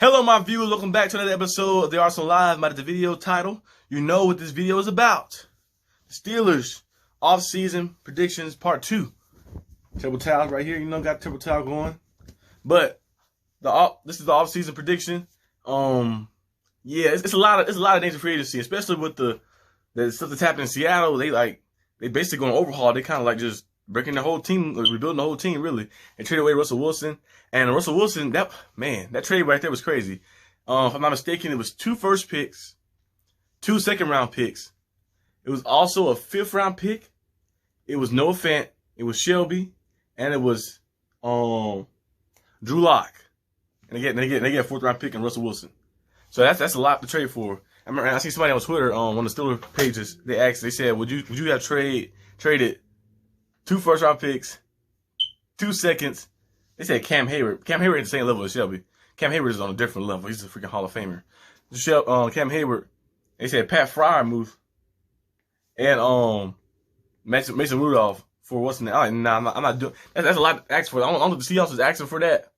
Hello, my viewers. Welcome back to another episode of the Arsenal Live. By the video title, you know what this video is about. The Steelers off-season predictions part 2. Triple towels right here. You know, got triple towel going. But this is the off-season prediction. Yeah, it's a lot of things in free agency, especially with the stuff that's happening in Seattle. They basically going to overhaul. They kind of like just breaking the whole team, rebuilding the whole team, really, and trade away Russell Wilson. And Russell Wilson, that trade right there was crazy. If I'm not mistaken, it was 2 first picks, 2 second-round picks. It was also a 5th-round pick. It was Noah Fant. It was Shelby, and it was Drew Lock. And they get a 4th-round pick in Russell Wilson. So that's a lot to trade for. I see somebody on Twitter on one of the Steelers pages. They said, would you have traded 2 first-round picks, 2 seconds? They said Cam Hayward. Cam Hayward at the same level as Shelby. Cam Hayward is on a different level. He's a freaking Hall of Famer. Cam Hayward. They said Pat Freiermuth and Mason Rudolph for what's name. I'm not doing. That's a lot to ask for. I don't know if the Seahawks was asking for that.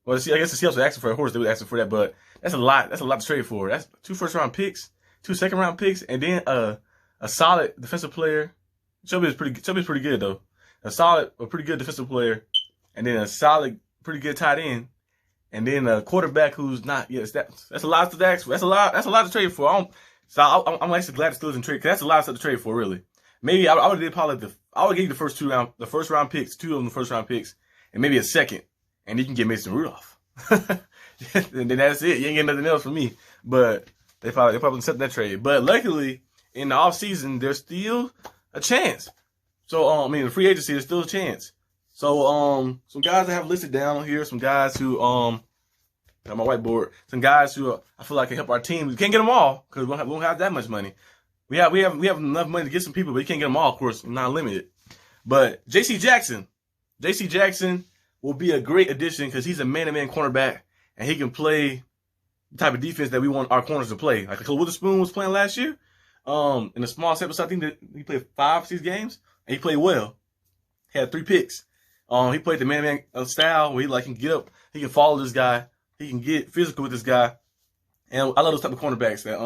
Well, I guess the Seahawks was asking for it. Of course, they were asking for that, but that's a lot. That's a lot to trade for. That's 2 first-round picks, 2 second-round picks, and then a solid defensive player. Shelby's pretty good though. A pretty good defensive player, and then a solid, pretty good tight end, and then a quarterback who's not. Yes, that's a lot to ask for. That's a lot to trade for. I'm actually glad the Steelers didn't trade because that's a lot of stuff to trade for. Really, maybe I would give you the first round picks, 2 of them the first round picks, and maybe a second, and you can get Mason Rudolph. And then that's it. You ain't getting nothing else from me. But they probably accept that trade. But luckily, in the offseason, there's still a chance. So, the free agency, there's still a chance. So, some guys I have listed down here, some guys who, on my whiteboard, some guys who I feel like can help our team. We can't get them all because we don't have that much money. We have enough money to get some people, but you can't get them all, of course, not limited. But J.C. Jackson will be a great addition because he's a man-to-man cornerback and he can play the type of defense that we want our corners to play. Like Witherspoon was playing last year. In a small sample size, I think that he played 5 or 6 games. And he played well. He had 3 picks. He played the man-to-man style where he can get up, he can follow this guy, he can get physical with this guy. And I love those type of cornerbacks that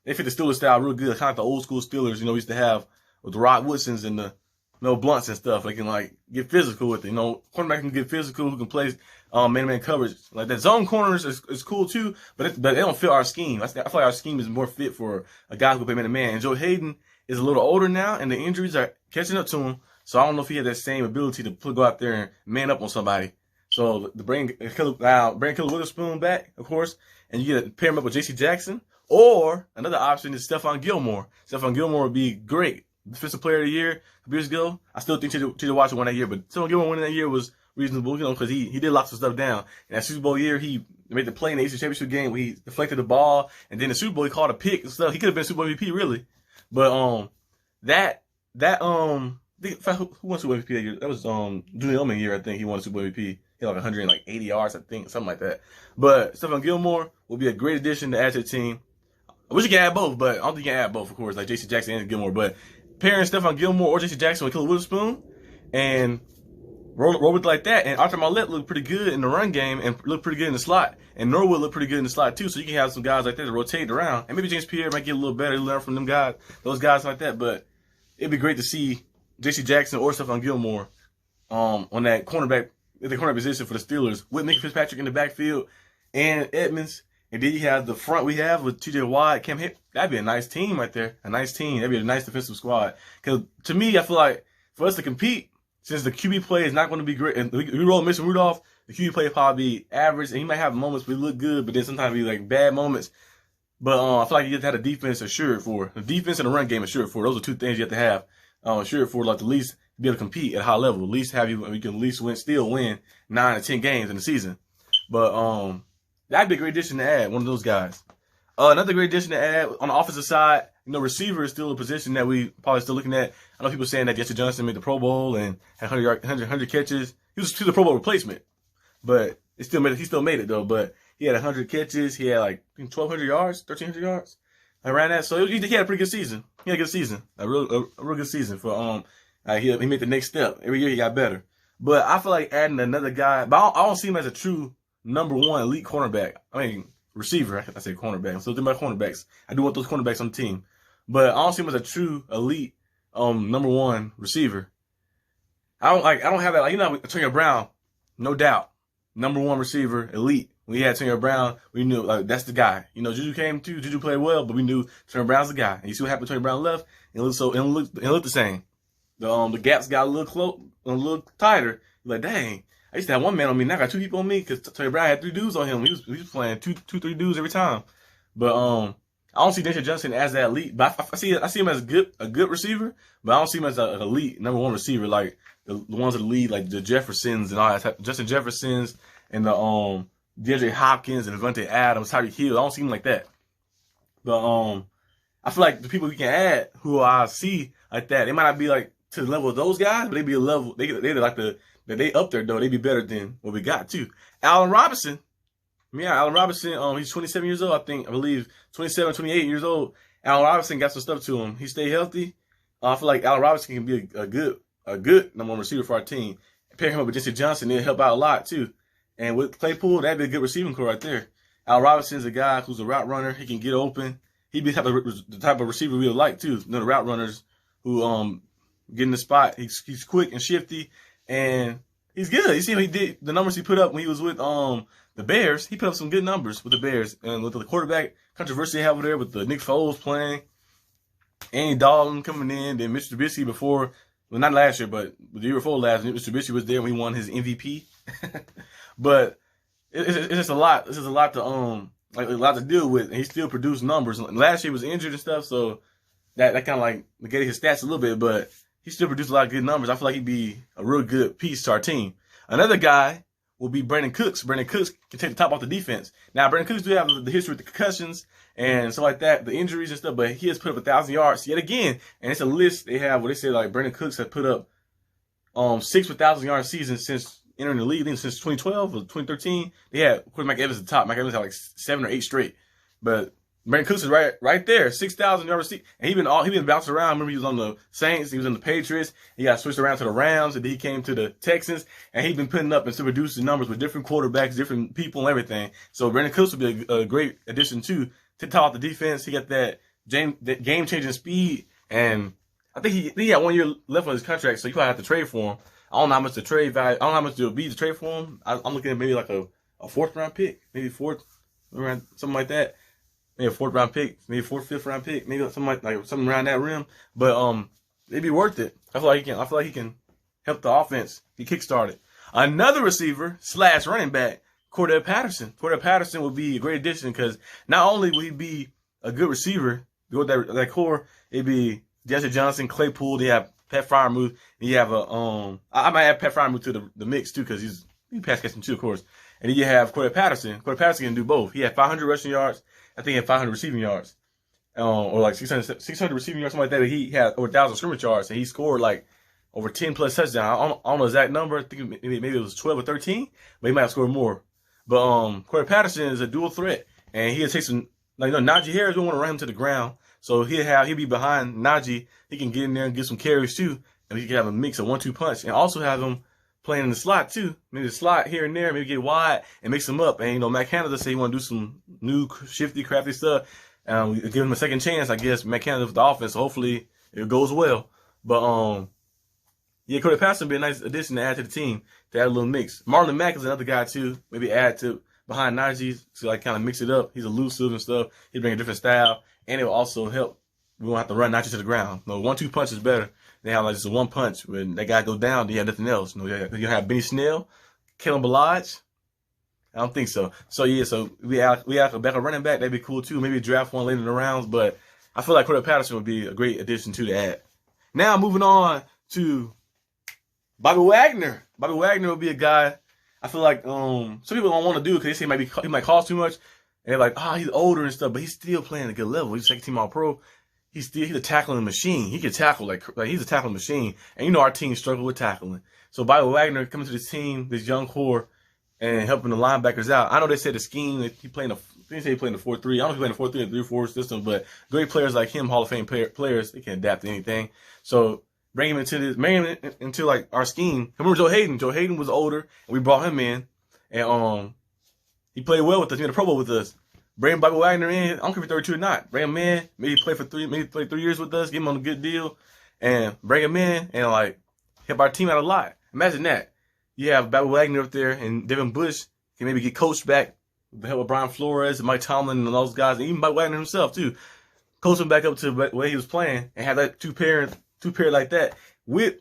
they fit the Steelers style real good, kind of like the old school Steelers, we used to have with the Rod Woodsons and the Blunts and stuff. They can get physical with it. Cornerback can get physical, who can play man-to-man coverage. Like that zone corners is cool too, but they don't fit our scheme. I feel like our scheme is more fit for a guy who can play man-to-man. And Joe Hayden is a little older now, and the injuries are catching up to him. So I don't know if he had that same ability to go out there and man up on somebody. So bring Killer Witherspoon back, of course, and you get to pair him up with J.C. Jackson. Or another option is Stefan Gilmore. Stefan Gilmore would be great. Defensive Player of the Year a few years ago. I still think T.J. Watson won that year, but Stefan Gilmore winning that year was reasonable, because he did lots of stuff down. In that Super Bowl year, he made the play in the AFC Championship game where he deflected the ball, and then the Super Bowl he called a pick and stuff. He could have been Super Bowl MVP really, but who won Super Bowl MVP that year? That was Julian Edelman year. I think he won Super Bowl MVP. He had 180 yards, I think, something like that. But Stefan Gilmore will be a great addition to add to the team. I wish you could add both, but I don't think you can add both, of course, like J.C. Jackson and Gilmore. But pairing Stefan Gilmore or J.C. Jackson with Killer Witherspoon and roll with like that, and Arthur Maulet looked pretty good in the run game and looked pretty good in the slot, and Norwood looked pretty good in the slot too. So you can have some guys like that to rotate around, and maybe James Pierre might get a little better, learn from those guys like that. But it'd be great to see J.C. Jackson or Stefan Gilmore on that cornerback position for the Steelers with Nick Fitzpatrick in the backfield and Edmonds. And then you have the front we have with T.J. Watt, Cam Hayward. That'd be a nice team right there. A nice team. That'd be a nice defensive squad. Because to me, I feel like for us to compete, since the QB play is not going to be great, and we roll Mason Rudolph, the QB play will probably be average, and he might have moments where he look good, but then sometimes be bad moments. But I feel like you have to have the defense assured for. The defense and the run game assured for. Those are 2 things you have to have assured for, at least be able to compete at a high level. At least we can at least still win 9 or 10 games in the season. But that'd be a great addition to add, one of those guys. Another great addition to add on the offensive side, receiver is still a position that we probably still looking at. I know people saying that Jesse Johnson made the Pro Bowl and had 100 catches. He was a Pro Bowl replacement, but he still made it though. But he had 100 catches. He had 1,200 yards, 1,300 yards around that. So he had a pretty good season. He had a good season, a real good season for he made the next step. Every year he got better. But I feel like adding another guy, but I don't see him as a true #1 elite cornerback. I mean, receiver. I say cornerback. I'm still thinking about cornerbacks. I do want those cornerbacks on the team. But I don't see him as a true elite #1 receiver. I don't have that. Like, Antonio Brown, no doubt. #1 receiver, elite. When we had Antonio Brown, we knew that's the guy. Juju came too. Juju played well, but we knew Antonio Brown's the guy. And you see what happened when Antonio Brown left? It looked the same. The gaps got a little tighter. You're like, dang. I used to have one man on me. Now I got 2 people on me because Antonio Brown had 3 dudes on him. He was playing 3 dudes every time. But I don't see Desean Johnson as that elite. But I see him as a good receiver. But I don't see him as an elite #1 receiver like the ones that lead, like the Jeffersons and all that. Justin Jeffersons and the DeAndre Hopkins and Devontae Adams, Tyreek Hill. I don't see him like that. But I feel like the people we can add who I see like that, they might not be like to the level of those guys, but they be a level. They're like they up there though. They be better than what we got too. Allen Robinson. Yeah, Allen Robinson. He's 27 years old. I believe 27, 28 years old. Allen Robinson got some stuff to him. He stay healthy. I feel like Allen Robinson can be a good #1 receiver for our team. Pair him up with Desean Johnson, it'll help out a lot too. And with Claypool, that'd be a good receiving core right there. Allen Robinson's a guy who's a route runner. He can get open. He'd be the type of receiver we would like too. The route runners who get in the spot. He's quick and shifty, and he's good. You see what he did, the numbers he put up when he was with the Bears. He put up some good numbers with the Bears, and with the quarterback controversy they have over there with the Nick Foles playing, Andy Dalton coming in, then Mr. Trubisky before. Well, not last year, but the year before last, Mr. Trubisky was there when he won his MVP. But it's just a lot. This is a lot to a lot to deal with, and he still produced numbers. Last year he was injured and stuff, so that kind of like negated his stats a little bit. But he still produced a lot of good numbers. I feel like he'd be a real good piece to our team. Another guy will be Brandon Cooks. Brandon Cooks can take the top off the defense. Now, Brandon Cooks do have the history with the concussions and stuff like that, the injuries and stuff, but he has put up 1,000 yards yet again. And it's a list they have where they say like Brandon Cooks has put up 6 1,000-yard seasons since entering the league. I think since 2012 or 2013. They had, of course, Mike Evans at the top. Mike Evans had like 7 or 8 straight. But Brandon Cooks is right there, 6,000-yard receiver. And he been bouncing around. I remember he was on the Saints, he was on the Patriots, he got switched around to the Rams, and then he came to the Texans, and he's been putting up and still producing numbers with different quarterbacks, different people, and everything. So Brandon Cooks would be a great addition too to top off the defense. He got that game-changing speed, and I think he had 1 year left on his contract, so you probably have to trade for him. I don't know how much the trade value. I don't know how much it would be to trade for him. I'm looking at maybe like a 4th-round pick, maybe something like that. Maybe a 4th-round pick, maybe 4th, 5th-round pick, maybe something around that rim. But it'd be worth it. I feel like he can help the offense. He kickstarted. Another receiver / running back, Cordell Patterson. Cordell Patterson would be a great addition because not only will he be a good receiver, go with that core, it'd be Desean Johnson, Claypool. They have Pat Freiermuth. And you have I might add Pat Freiermuth to the mix too because he's pass catching too, of course. And then you have Cordell Patterson. Cordell Patterson can do both. He had 500 rushing yards. I think he had 500 receiving yards, or like 600 receiving yards, something like that. But he had over 1,000 scrimmage yards, and he scored like over 10 plus touchdowns. I don't know the exact number. I think maybe it was 12 or 13, but he might have scored more. But Cordell Patterson is a dual threat, and he'll take some. Najee Harris don't want to run him to the ground, so he'll be behind Najee. He can get in there and get some carries too, and he can have a mix of 1-2 punch, and also have him playing in the slot too. Maybe the slot here and there, maybe get wide and mix them up. And Matt Canada say he want to do some new, shifty, crafty stuff. We give him a second chance, I guess. Matt Canada with the offense. So hopefully it goes well. But yeah, Cordell Patterson would be a nice addition to add to the team to add a little mix. Marlon Mack is another guy too. Maybe add to behind Najee to like kind of mix it up. He's elusive and stuff. He bring a different style, and it will also help. We won't have to run Najee to the ground. No, 1-2 punch is better. They have like just a 1 punch. When that guy go down, then you have nothing else. You have Benny Snell, Kalen Ballage. I don't think so. So yeah, so we have a backup running back. That'd be cool too. Maybe draft one later in the rounds. But I feel like Cordell Patterson would be a great addition to add. Now moving on to Bobby Wagner. Bobby Wagner would be a guy. I feel like some people don't want to do it because they say he might cost too much. And they're like, he's older and stuff, but he's still playing at a good level. He's second team All Pro. He's a tackling machine. He can tackle like he's a tackling machine. And our team struggle with tackling. So Bobby Wagner coming to this team, this young core, and helping the linebackers out. I know they said the scheme that he playing they say he playing the 4-3. I don't know if he playing the 4-3 or 3-4 system, but great players like him, Hall of Fame players, they can adapt to anything. So bring him into like our scheme. Remember Joe Hayden? Joe Hayden was older, and we brought him in, and He played well with us. He made a Pro Bowl with us. Bring Bobby Wagner in. I don't care if he's 32 or not. Bring him in. Maybe play 3 years with us. Give him on a good deal, and bring him in and like help our team out a lot. Imagine that. You have Bobby Wagner up there, and Devin Bush can maybe get coached back with the help of Brian Flores and Mike Tomlin and those guys, and even Bobby Wagner himself too. Coach him back up to the way he was playing, and have that two pair like that with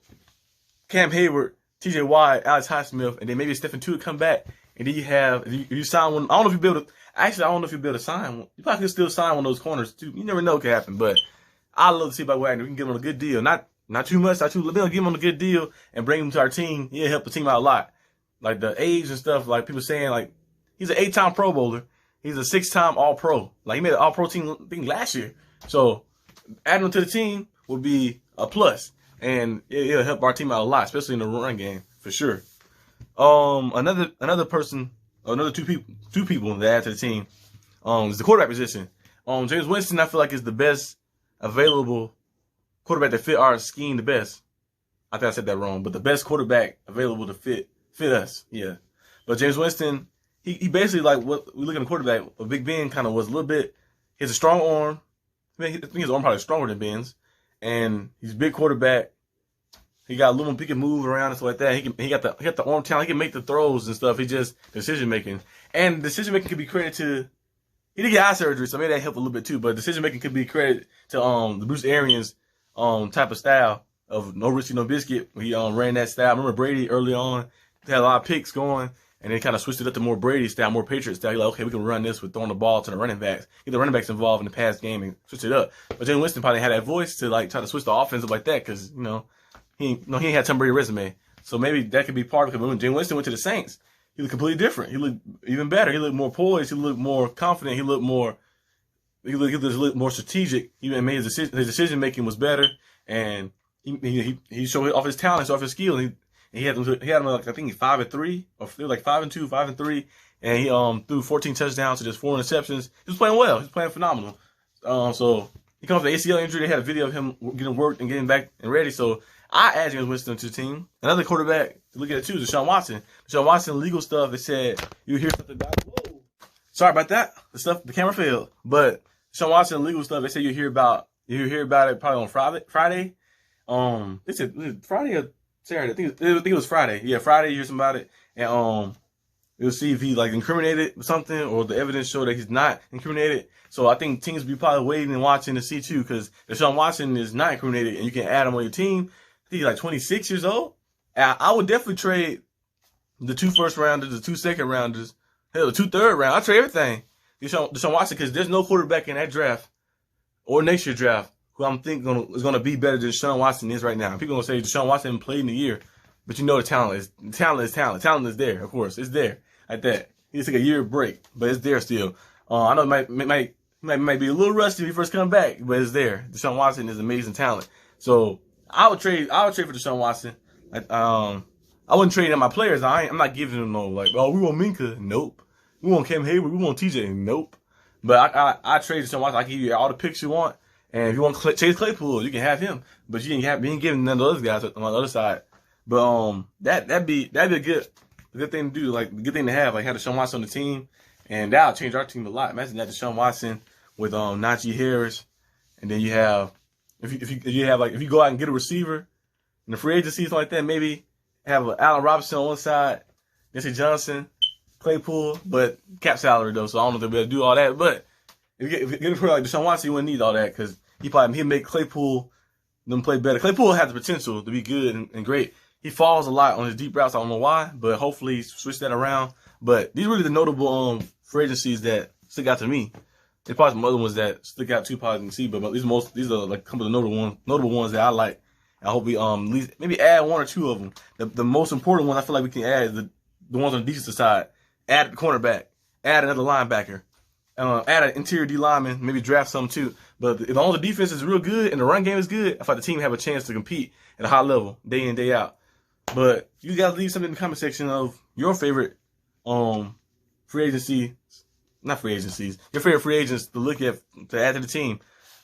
Cam Hayward, T.J. Watt, Alex Highsmith, and then maybe Stephen Tuitt come back, and then you have if you sign one. I don't know if you build a. Actually, I don't know if you'll be able to sign one. You probably could still sign one of those corners too. You never know what could happen, but I'd love to see Bobby Wagner. We can give him a good deal, not too much, not too little. Give him a good deal and bring him to our team. He'll help the team out a lot. Like the age and stuff, like people saying, like he's an 8-time Pro Bowler. He's a 6-time All-Pro. Like he made an All-Pro team thing last year. So adding him to the team would be a plus, and it'll help our team out a lot, especially in the run game for sure. Another person, another two people that add to the team, is the quarterback position. James Winston, I feel like is the best available quarterback that fit our scheme the best. I think I said that wrong, but the best quarterback available to fit us, yeah. But James Winston, he basically like what we look at the quarterback. Big Ben kind of was a little bit. He has a strong arm. I think his arm probably stronger than Ben's, and he's a big quarterback. He got a little. He can move around and stuff like that. He got the arm talent. He can make the throws and stuff. He just decision making, and decision making could be credited to. He did get eye surgery, so maybe that helped a little bit too. But decision making could be credited to the Bruce Arians type of style of no risky, no biscuit. He ran that style. I remember Brady early on had a lot of picks going, and then kind of switched it up to more Brady style, more Patriot style. He's like, okay, we can run this with throwing the ball to the running backs. Get the running backs involved in the pass game and switch it up. But James Winston probably had that voice to like try to switch the offense up like that because he ain't had Tom Brady resume. So maybe that could be part of it. But when James Winston went to the Saints, he looked completely different. He looked even better. He looked more poised. He looked more confident. He looked more strategic. He made his decision making was better, and he showed off his talent, off his skill. And he had him like I think he's 5-3 or it was like 5-2, 5-3, and he threw 14 touchdowns to just 4 interceptions. He was playing well. He was playing phenomenal. So he comes off the ACL injury. They had a video of him getting worked and getting back and ready. So I add James Winston to the team. Another quarterback to look at too is Deshaun Watson. Deshaun Watson legal stuff. They said you hear something about. Whoa, sorry about that. The camera failed. But Deshaun Watson legal stuff. They said you hear about it probably on Friday. They said Friday or Saturday. I think it was Friday. Yeah, Friday. You hear something about it, and we'll see if he like incriminated or something, or the evidence show that he's not incriminated. So I think teams will be probably waiting and watching to see too, because Deshaun Watson is not incriminated, and you can add him on your team. I think he's like 26 years old. I would definitely trade the 2 first rounders, the 2 second rounders, hell, the 2 third round. I trade everything. Deshaun Watson, because there's no quarterback in that draft or next year draft who I'm thinking is going to be better than Deshaun Watson is right now. People are going to say Deshaun Watson played in the year, but you know the talent is talent. Talent is there, of course. It's there like that. He just took a year break, but it's there still. I know it might be a little rusty when he first come back, but it's there. Deshaun Watson is amazing talent. So I would trade for Deshaun Watson. I wouldn't trade in my players. I'm not giving them no like, oh, we want Minka. Nope. We want Cam Hayward. We want TJ. Nope. But I trade Deshaun Watson. I give you all the picks you want. And if you want Chase Claypool, you can have him. But you ain't giving none of those guys on the other side. But that'd be a good thing to do, like a good thing to have Deshaun Watson on the team, and that'll change our team a lot. Imagine that Deshaun Watson with Najee Harris, and then you have if you go out and get a receiver in the free agency something like that, maybe have Allen Robertson on one side, Jesse Johnson, Claypool, but cap salary though, so I don't know if they'll be able to do all that. But if you get a player like Deshaun Watson, you wouldn't need all that because he'd make Claypool them play better. Claypool has the potential to be good and great. He falls a lot on his deep routes. I don't know why, but hopefully he switch that around. But these are really the notable free agencies that stick out to me. There's probably some other ones that stick out too, probably didn't see, but these are like a couple of notable ones that I like. I hope we at least maybe add 1 or 2 of them. The most important one I feel like we can add is the ones on the defensive side. Add the cornerback. Add another linebacker. Add an interior D lineman. Maybe draft some too. But as long as the defense is real good and the run game is good, I feel like the team have a chance to compete at a high level day in, day out. But you guys leave something in the comment section of your favorite free agency, not free agencies, your favorite free agents to look at to add to the team.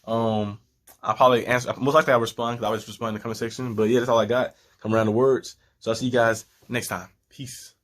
I'll probably answer. Most likely I'll respond because I always respond in the comment section. But yeah, that's all I got. Come around the words. So I'll see you guys next time. Peace.